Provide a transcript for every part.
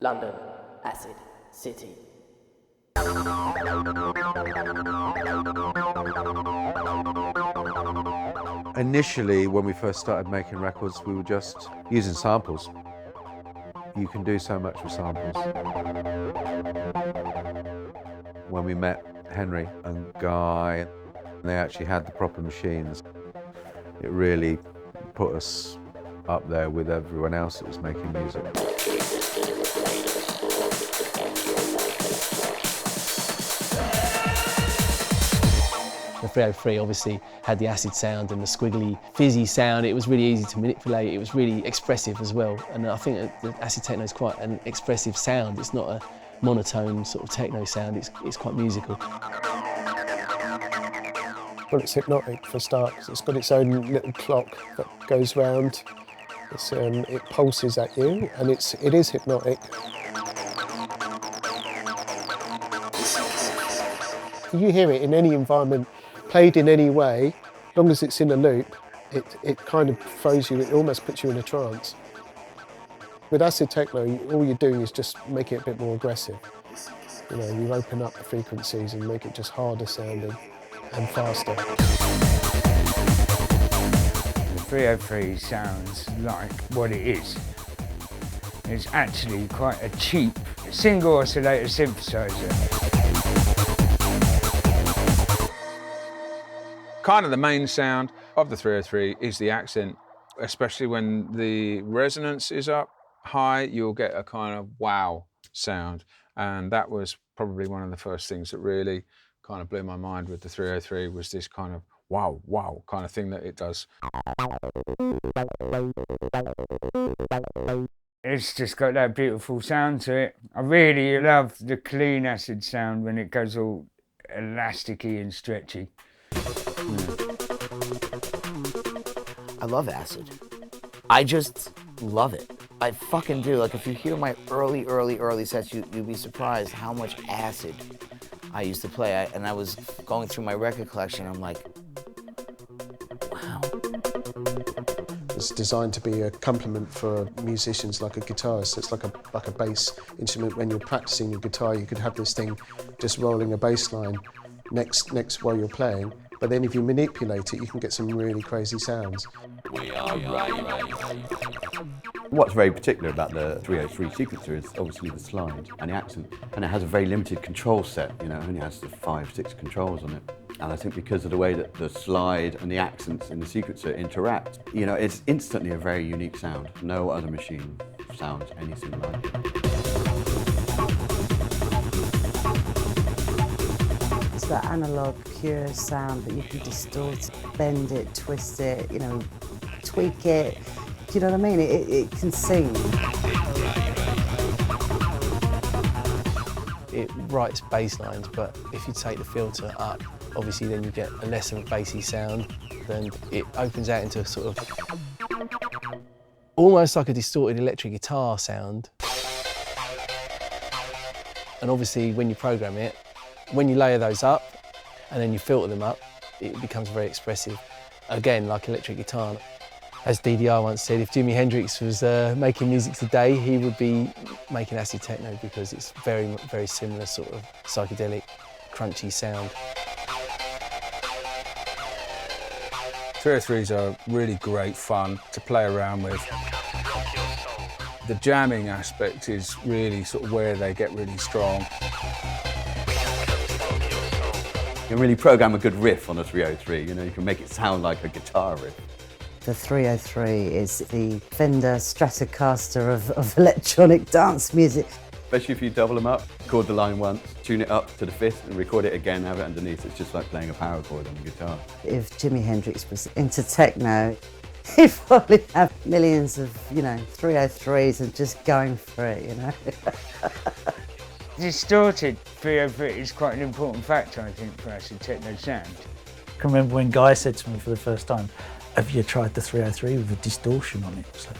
London, Acid City. Initially, when we first started making records, we were just using samples. You can do so much with samples. When we met Henry and Guy, they actually had the proper machines. It really put us up there with everyone else that was making music. The 303 obviously had the acid sound and the squiggly, fizzy sound. It was really easy to manipulate. It was really expressive as well. And I think that the acid techno is quite an expressive sound. It's not a monotone sort of techno sound. It's quite musical. Well, it's hypnotic for starters. It's got its own little clock that goes round. It pulses at you, and it is hypnotic. You hear it in any environment, played in any way, as long as it's in a loop, it kind of throws you, it almost puts you in a trance. With acid techno, all you're doing is just make it a bit more aggressive. You know, you open up the frequencies and make it just harder sounding and faster. The 303 sounds like what it is. It's actually quite a cheap single oscillator synthesizer. Kind of the main sound of the 303 is the accent, especially when the resonance is up high, you'll get a kind of wow sound. And that was probably one of the first things that really kind of blew my mind with the 303 was this kind of wow, wow kind of thing that it does. It's just got that beautiful sound to it. I really love the clean acid sound when it goes all elasticy and stretchy. I love acid. I just love it. I fucking do. Like, if you hear my early sets, you'd be surprised how much acid I used to play. And I was going through my record collection, I'm like, wow. It's designed to be a complement for musicians, like a guitarist. So it's like a bass instrument. When you're practicing your guitar, you could have this thing just rolling a bass line next while you're playing. But then if you manipulate it, you can get some really crazy sounds. What's very particular about the 303 sequencer is obviously the slide and the accent. And it has a very limited control set, you know, it only has 5-6 controls on it. And I think because of the way that the slide and the accents in the sequencer interact, you know, it's instantly a very unique sound. No other machine sounds anything like it. It's that analogue, pure sound that you can distort, bend it, twist it, you know, tweak it. Do you know what I mean? It can sing. It writes bass lines, but if you take the filter up, obviously then you get a less of a bassy sound. Then it opens out into a sort of almost like a distorted electric guitar sound. And obviously when you program it, when you layer those up and then you filter them up, it becomes very expressive. Again, like electric guitar. As D.I.Y once said, if Jimi Hendrix was making music today, he would be making acid techno because it's very similar sort of psychedelic, crunchy sound. 303s are really great fun to play around with. The jamming aspect is really sort of where they get really strong. You can really program a good riff on a 303, you know, you can make it sound like a guitar riff. The 303 is the Fender Stratocaster of electronic dance music. Especially if you double them up, record the line once, tune it up to the 5th and record it again, have it underneath. It's just like playing a power chord on the guitar. If Jimi Hendrix was into techno, he'd probably have millions of, you know, 303s and just going for it, you know. Distorted 303 is quite an important factor, I think, for acid techno sound. I can remember when Guy said to me for the first time, "Have you tried the 303 with a distortion on it?" It's like,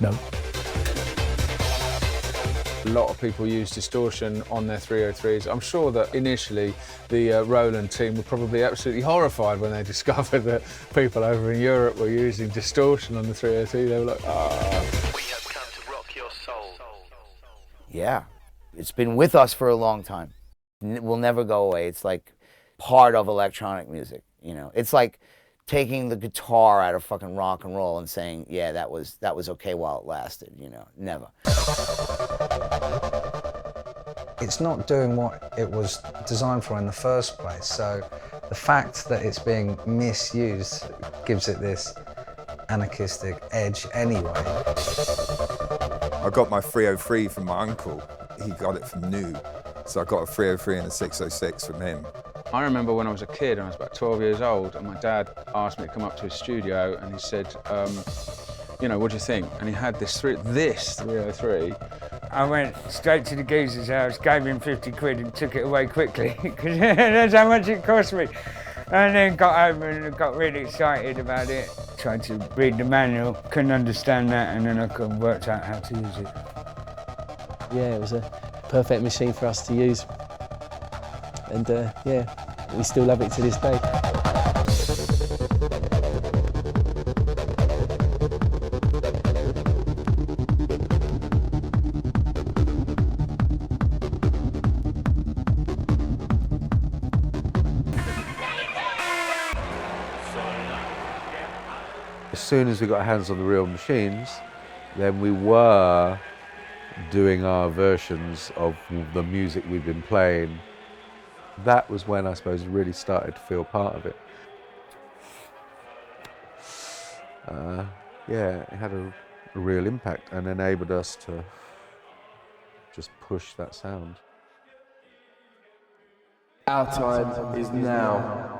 no. A lot of people use distortion on their 303s. I'm sure that initially the Roland team were probably absolutely horrified when they discovered that people over in Europe were using distortion on the 303. They were like, ah. Yeah, it's been with us for a long time. It will never go away. It's like part of electronic music, you know? It's like taking the guitar out of fucking rock and roll and saying, yeah, that was okay while it lasted, you know? Never. It's not doing what it was designed for in the first place, so the fact that it's being misused gives it this anarchistic edge anyway. I got my 303 from my uncle. He got it from New. So I got a 303 and a 606 from him. I remember when I was a kid, and I was about 12 years old, and my dad asked me to come up to his studio, and he said, you know, what do you think? And he had this 303. I went straight to the geezer's house, gave him 50 quid and took it away quickly, because that's how much it cost me. And then got home and got really excited about it. Tried to read the manual, couldn't understand that, and then I worked out how to use it. Yeah, it was a perfect machine for us to use. And yeah, we still love it to this day. As soon as we got our hands on the real machines, then we were doing our versions of the music we'd been playing. That was when I suppose really started to feel part of it. Yeah, it had a real impact and enabled us to just push that sound. Our time is now.